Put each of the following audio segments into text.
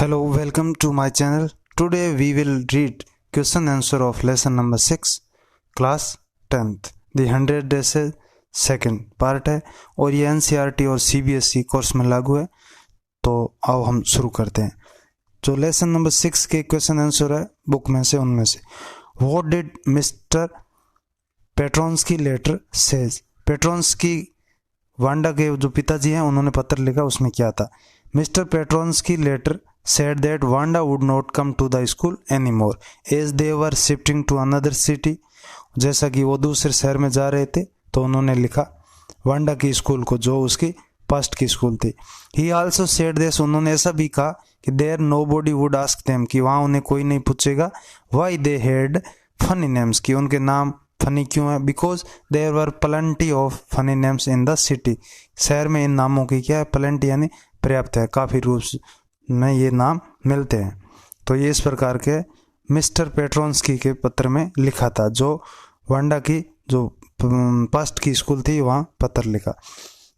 Hello, welcome to my channel. Today we will read question answer of lesson number 6, class 10th. The 100 days से second part है और ये NCERT और CBSE course में लागू है। तो आओ हम शुरू करते हैं। जो लेसन नंबर 6 के क्वेश्चन आंसर है बुक में से उनमें से what did mister Petronski letter says. Petronski Wanda के जो पिताजी हैं उन्होंने पत्र लिखा, उसमें क्या था। Mister Petronski letter said that Wanda would not come to the school anymore as they were shifting to another city। जैसा कि वो दूसरे शहर में जा रहे थे तो उन्होंने लिखा वांडा की स्कूल को, जो उसकी पास्ट की स्कूल थी। He also said this, उन्होंने ऐसा भी कहा कि there nobody would ask them, कि वहाँ उन्हें कोई नहीं पूछेगा why they had funny names, कि उनके नाम फनी क्यों है। Because there were plenty of funny names in the city। शहर में इन नामों की क्या है, plenty यानी पर्याप्त है, काफ़ी रूप में ये नाम मिलते हैं। तो ये इस प्रकार के मिस्टर पेट्रोन्स्की के पत्र में लिखा था, जो वांडा की जो पास्ट की स्कूल थी वहाँ पत्र लिखा।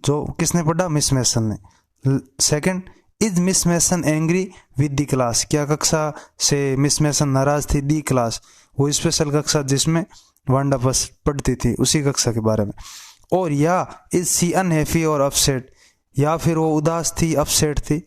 जो किसने पढ़ा, मिस मेसन ने। Second, is miss mason angry with the class, क्या कक्षा से मिस मेसन नाराज थी। दी क्लास वो स्पेशल कक्षा जिसमें वांडा बस पढ़ती थी, उसी कक्षा के बारे में। और या इज सी अनहैप्पी और अपसेट, या फिर वो उदास थी, अपसेट थी।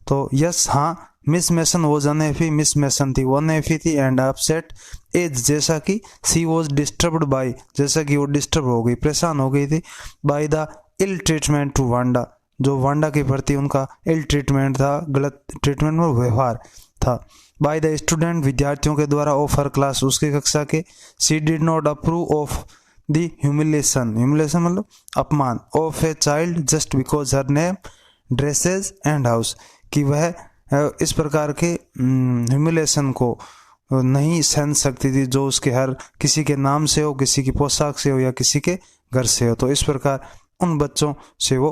तो यस हाँ, miss mason was unhappy, miss mason थी वो अनहैप्पी थी, एंड अपसेट एज जैसा कि सी वॉज डिस्टर्ब्ड बाय, जैसा कि वो डिस्टर्ब हो गई, परेशान हो गई थी, by the ill treatment to Wanda, जो वांडा के प्रति उनका इल ट्रीटमेंट था, गलत ट्रीटमेंट में व्यवहार था। बाय द स्टूडेंट, विद्यार्थियों के द्वारा, ऑफ हर क्लास, उसकी कक्षा के। She did not approve of the humiliation, humiliation मतलब अपमान, of a child just because her name, dresses and house, कि वह इस प्रकार के ह्यूमिलेशन को नहीं सहन सकती थी जो उसके हर किसी के नाम से हो, किसी की पोशाक से हो या किसी के घर से हो। तो इस प्रकार उन बच्चों से वो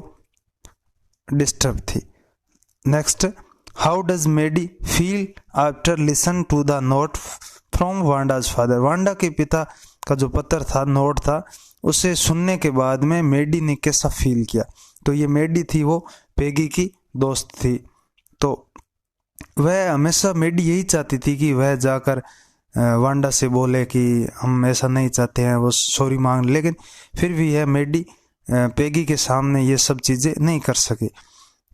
डिस्टर्ब थी। Next, how does Maddie feel after listen to the note from Wanda's father. Wanda के पिता का जो पत्र था, नोट था, उसे सुनने के बाद में मेडी ने कैसा फील किया। तो ये मेडी थी वो पेगी की दोस्त थी। तो वह हमेशा मेडी यही चाहती थी कि वह जाकर वांडा से बोले कि हम ऐसा नहीं चाहते हैं, वो सॉरी मांग, लेकिन फिर भी यह मेडी पेगी के सामने ये सब चीज़ें नहीं कर सके,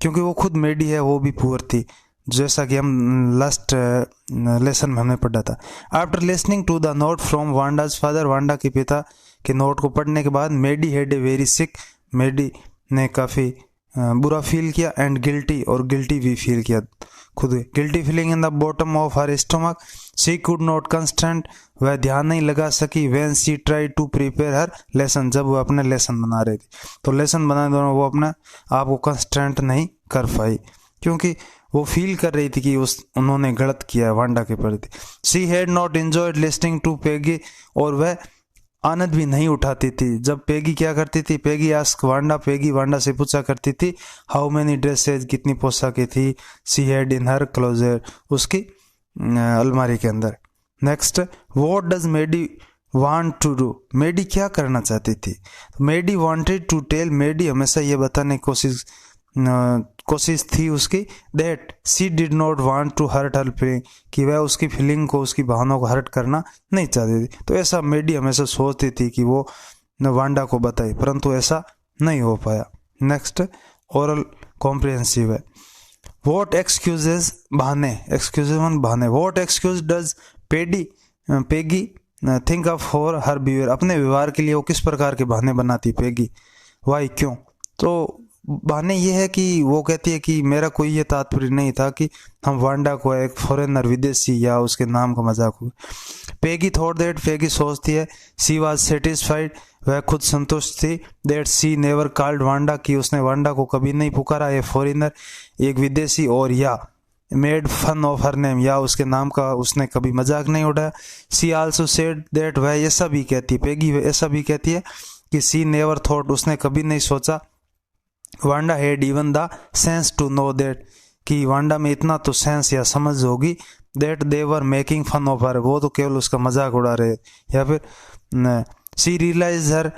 क्योंकि वो खुद मेडी है, वो भी पुअर थी, जैसा कि हम लास्ट लेसन में हमने पढ़ा था। After listening to the note from Wanda's father, Wanda के पिता के नोट को पढ़ने के बाद मेडी हैड ए वेरी सिक, मेडी ने काफ़ी बुरा फील किया, एंड गिल्टी, और गिल्टी भी फील किया खुद, guilty feeling in the bottom of her stomach. She could not constant, वह ध्यान नहीं लगा सकी, when she try to prepare her lesson, जब वह अपने लेसन बना रही थी। तो लेसन बनाने दौरान वो अपने आप को कंस्टेंट नहीं कर पाई, क्योंकि वो फील कर रही थी कि उन्होंने गलत किया वांडा के प्रति। She had not enjoyed listening to Peggy, और वह आनंद भी नहीं उठाती थी जब पेगी क्या करती थी, Peggy ask Wanda, Peggy Wanda से पूछा करती थी हाउ मेनी ड्रेसेज, कितनी पोशाकें थी, she had in her closet, उसकी अलमारी के अंदर। Next, what does Maddie want to do, Maddie क्या करना चाहती थी। Maddie wanted to tell, Maddie हमेशा ये बताने की कोशिश थी उसकी, that she did not want to hurt her feeling, कि वह उसकी फीलिंग को, उसकी भावनाओं को हर्ट करना नहीं चाहती थी। तो ऐसा मेडी हमेशा सोचती थी कि वो वांडा को बताए, परंतु ऐसा नहीं हो पाया। नेक्स्ट, ओरल कॉम्प्रिहेंसिव है। व्हाट एक्सक्यूजेज, बहाने, एक्सक्यूजेज बहाने। What excuse does Peggy think of for her behaviour, अपने व्यवहार के लिए वो किस प्रकार के बहाने बनाती पेगी, वाई, क्यों। तो बहाने ये है कि वो कहती है कि मेरा कोई ये तात्पर्य नहीं था कि हम वांडा को एक फॉरेनर, विदेशी या उसके नाम का मजाक हो। पेगी थॉट दैट, पेगी सोचती है, सी वाज सेटिस्फाइड, वह खुद संतुष्ट थी, that she never called Wanda, कि उसने वांडा को कभी नहीं पुकारा ए फॉरेनर, एक विदेशी, और या made fun of her name, या उसके नाम का उसने कभी मजाक नहीं उठाया। सी आल्सो सेड दैट, वह ऐसा भी कहती है, पेगी ऐसा भी कहती है कि सी नेवर थॉट, उसने कभी नहीं सोचा, Wanda had even the sense to know that, कि वांडा में इतना तो सेंस या समझ होगी, that they were making fun of her, वो तो केवल उसका मजाक उड़ा रहे। या फिर सी रियलाइज हर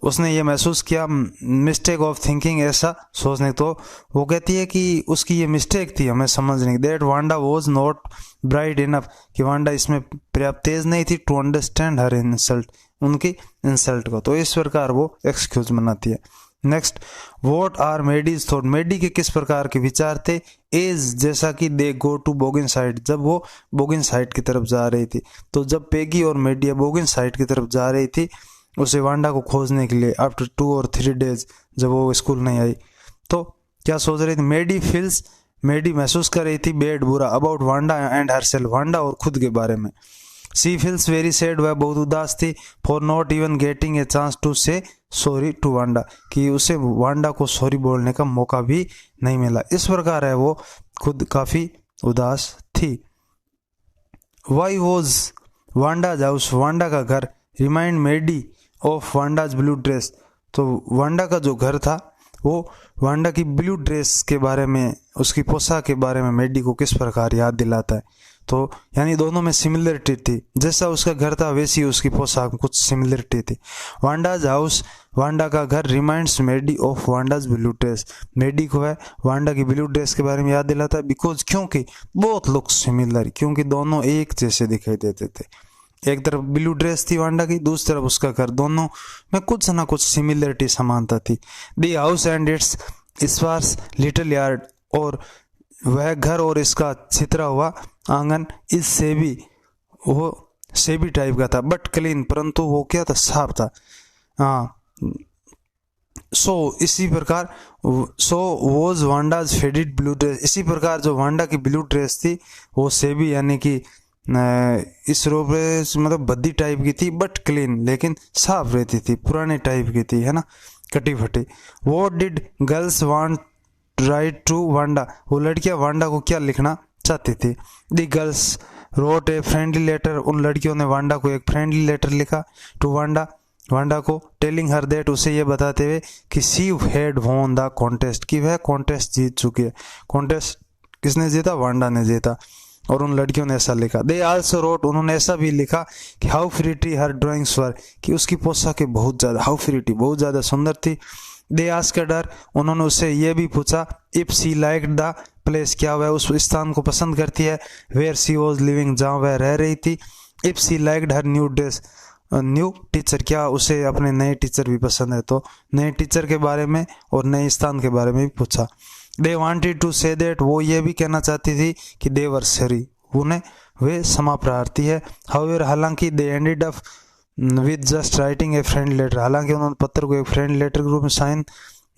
उसने ये महसूस किया, मिस्टेक ऑफ थिंकिंग, ऐसा सोचने। तो वो कहती है कि उसकी ये मिस्टेक थी हमें समझने की, that Wanda was not bright enough, कि वांडा इसमें पर्याप्त तेज नहीं थी टू अंडरस्टैंड हर इंसल्ट, उनकी इंसल्ट को। तो इस प्रकार वो एक्सक्यूज बनाती है। नेक्स्ट, वॉट आर मेडीज थॉट, मेडी के किस प्रकार के विचार थे, एज जैसा कि दे गो टू बोगिन साइड, जब वो बोगिन साइड की तरफ जा रही थी। तो जब पेगी और मेडी बोगिन साइड की तरफ जा रही थी उसे वांडा को खोजने के लिए, आफ्टर 2 or 3 days, जब वो स्कूल नहीं आई, तो क्या सोच रही थी, मेडी महसूस कर रही थी बैड, बुरा, about Wanda and herself, Wanda और खुद के बारे में। सी फील्स वेरी सैड, वह बहुत उदास थी, for not even getting a chance to say sorry to Wanda, कि उसे वांडा को सॉरी बोलने का मौका भी नहीं मिला। इस प्रकार है वो खुद काफी उदास थी। Why was Wanda's house, Wanda का घर, remind Maddie of Wanda's blue dress, तो वांडा का जो घर था वो वांडा की ब्लू ड्रेस के बारे में, उसकी पोशाक के बारे में मेडी को किस प्रकार याद दिलाता है। तो यानी दोनों में सिमिलरिटी थी, जैसा उसका घर था वैसी उसकी पोशाक में कुछ सिमिलरिटी थी। वांडाज हाउस, वांडा का घर, reminds Maddie of Wanda's blue dress, Maddie को है वांडा की ब्लू ड्रेस के बारे में याद दिलाता है, बिकॉज, क्योंकि बोथ लुक सिमिलर, क्योंकि दोनों एक जैसे दिखाई देते थे। एक तरफ ब्लू ड्रेस थी वांडा की, दूसरी तरफ उसका घर, दोनों में कुछ ना कुछ सिमिलरिटी, समानता थी। The house and its sparse little yard, और वह घर और इसका छितरा हुआ आंगन, इस से भी, वो सेबी टाइप का था, बट क्लीन, परंतु वो क्या था, साफ था। हाँ, इसी प्रकार was Wanda's faded blue dress, इसी प्रकार जो वांडा की ब्लू ड्रेस थी वो सेबी यानी कि इस रूप मतलब भद्दी टाइप की थी, बट क्लीन, लेकिन साफ रहती थी, पुराने टाइप की थी, है ना, कटी फटी। What did girls want write to Wanda, वो लड़कियां वांडा को क्या लिखना चाहती थी। The girls wrote a friendly letter, उन लड़कियों ने वांडा को एक फ्रेंडली लेटर लिखा, टू वांडा को, टेलिंग हर दैट, उसे ये बताते हुए कि she had won the contest, कि वह कॉन्टेस्ट जीत चुकी है। कॉन्टेस्ट किसने जीता, वांडा ने जीता, और उन लड़कियों ने ऐसा लिखा। दे आल्सो रोट, उन्होंने ऐसा भी लिखा कि हाउ प्रिटी हर ड्राइंग्स वर, कि उसकी पोशाकें बहुत ज़्यादा, हाउ प्रिटी, बहुत ज़्यादा सुंदर थी। दे आस्क्ड हर, उन्होंने उससे ये भी पूछा, if she liked the place, क्या वह उस स्थान को पसंद करती है, वेयर सी वॉज लिविंग, जहाँ वह रह रही थी। If she liked her new dress, new teacher, क्या उसे अपने नए टीचर भी पसंद है, तो नए टीचर के बारे में और नए स्थान के बारे में भी पूछा। They wanted to say that, वो ये भी कहना चाहती थी कि दे वर सॉरी, उन्हें वे क्षमा प्रार्थी है। हाउएवर, हालांकि they ended up with just writing a friend letter, हालांकि उन्होंने पत्र को एक फ्रेंड लेटर के रूप में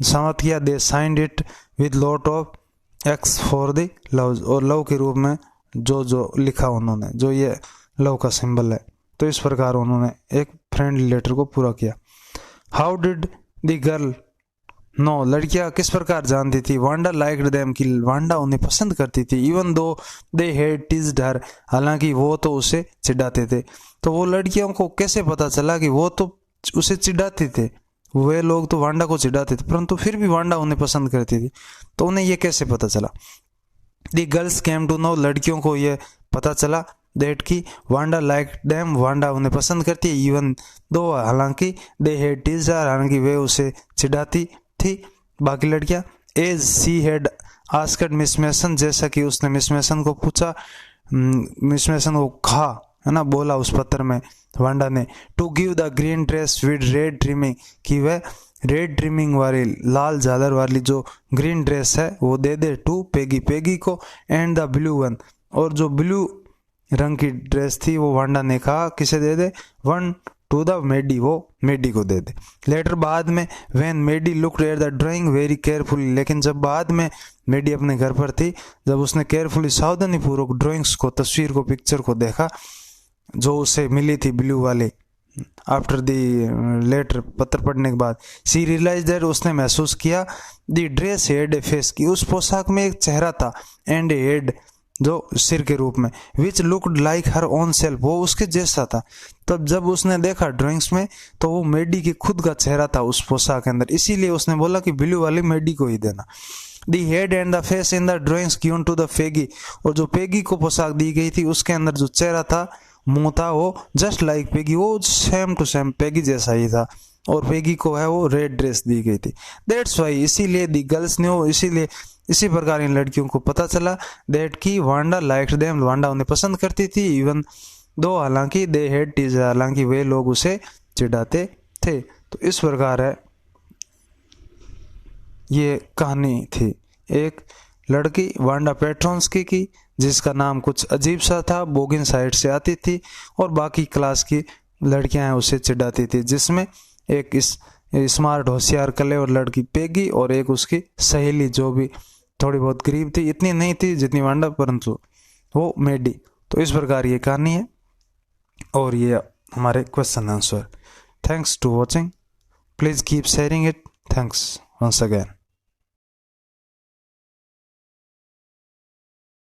समाप्त किया। They signed it with lot of X for the love, और लव के रूप में जो लिखा उन्होंने, जो ये लव का सिंबल है, तो इस प्रकार उन्होंने एक फ्रेंड लेटर को पूरा किया। How did the girl know, लड़कियां किस प्रकार जानती थी, वांडा लाइक्ड देम, कि वांडा उन्हें पसंद करती थी, even though they had teased हर, हालांकि वो तो उसे चिढ़ाते थे। तो वो लड़कियों को कैसे पता चला कि वो तो उसे चिढ़ाते थे, वे लोग तो वांडा को चिढ़ाते थे, परंतु फिर भी वांडा उन्हें पसंद करती थी, तो उन्हें ये कैसे पता चला। The girls came to know, लड़कियों को ये पता चला दैट की वांडा लाइक देम, वांडा उन्हें पसंद करती है, इवन दो, हालांकि दे हैड टीज्ड हर, हालांकि वे उसे चिढ़ाती थी बाकी लड़कियां। As she had asked Miss Mason, जैसा कि उसने मिस मेसन को पूछा, मिस मेसन को कहा, है ना, बोला उस पत्र में वांडा ने, to give the green dress with red trimming, कि वह रेड ट्रिमिंग वाली, लाल झालर वाली जो ग्रीन ड्रेस है वो दे दे टू पेगी को, एंड द ब्लू वन, और जो ब्लू रंग की ड्रेस थी वो वांडा ने कहा किसे दे दे, वन टू द मेडी, वो मेडी को दे दे। लेटर, बाद में, when Maddie looked at the drawing very carefully, लेकिन जब बाद में मेडी अपने घर पर थी, जब उसने केयरफुली, सावधानी पूर्वक ड्राइंग्स को, तस्वीर को, पिक्चर को देखा जो उसे मिली थी ब्लू वाली, आफ्टर द लेटर, पत्र पढ़ने के बाद, सी रियलाइज दैट, उसने महसूस किया, the dress had a face, की उस पोशाक में एक चेहरा था, एंड ए हेड, जो सिर के रूप में, which looked like her own self, वो उसके जैसा था। तब जब उसने देखा ड्राइंग्स में तो वो मेडी के खुद का चेहरा था उस पोशाक के अंदर, इसीलिए उसने बोला कि ब्लू वाली मेडी को ही देना। The head and the face in the drawings given to the Peggy, और जो पेगी को पोशाक दी गई थी उसके अंदर जो चेहरा था, मुंह था, वो जस्ट लाइक पेगी, वो सेम टू सेम पेगी जैसा ही था, और पेगी को है वो रेड ड्रेस दी गई थी। दैट्स वाई, इसीलिए दी गर्ल्स न्यू, इसीलिए इसी प्रकार इन लड़कियों को पता चला दैट की वांडा लाइक्ड देम, वांडा उन्हें पसंद करती थी, इवन दो हालांकि दे हेड टीज, हालांकि वे लोग उसे चिढ़ाते थे। तो इस प्रकार है ये कहानी थी एक लड़की वांडा पेट्रोन्स्की की जिसका नाम कुछ अजीब सा था, बोगिन साइड से आती थी और बाकी क्लास की लड़कियां उसे चिढ़ाती थी, जिसमें एक इस स्मार्ट होशियार क्लेवर लड़की पेगी और एक उसकी सहेली जो भी थोड़ी बहुत गरीब थी, इतनी नहीं थी जितनी वांडा परंतु वो मेडी। तो इस प्रकार ये कहानी है और ये हमारे question answer. Thanks to watching, please keep sharing it, thanks once again।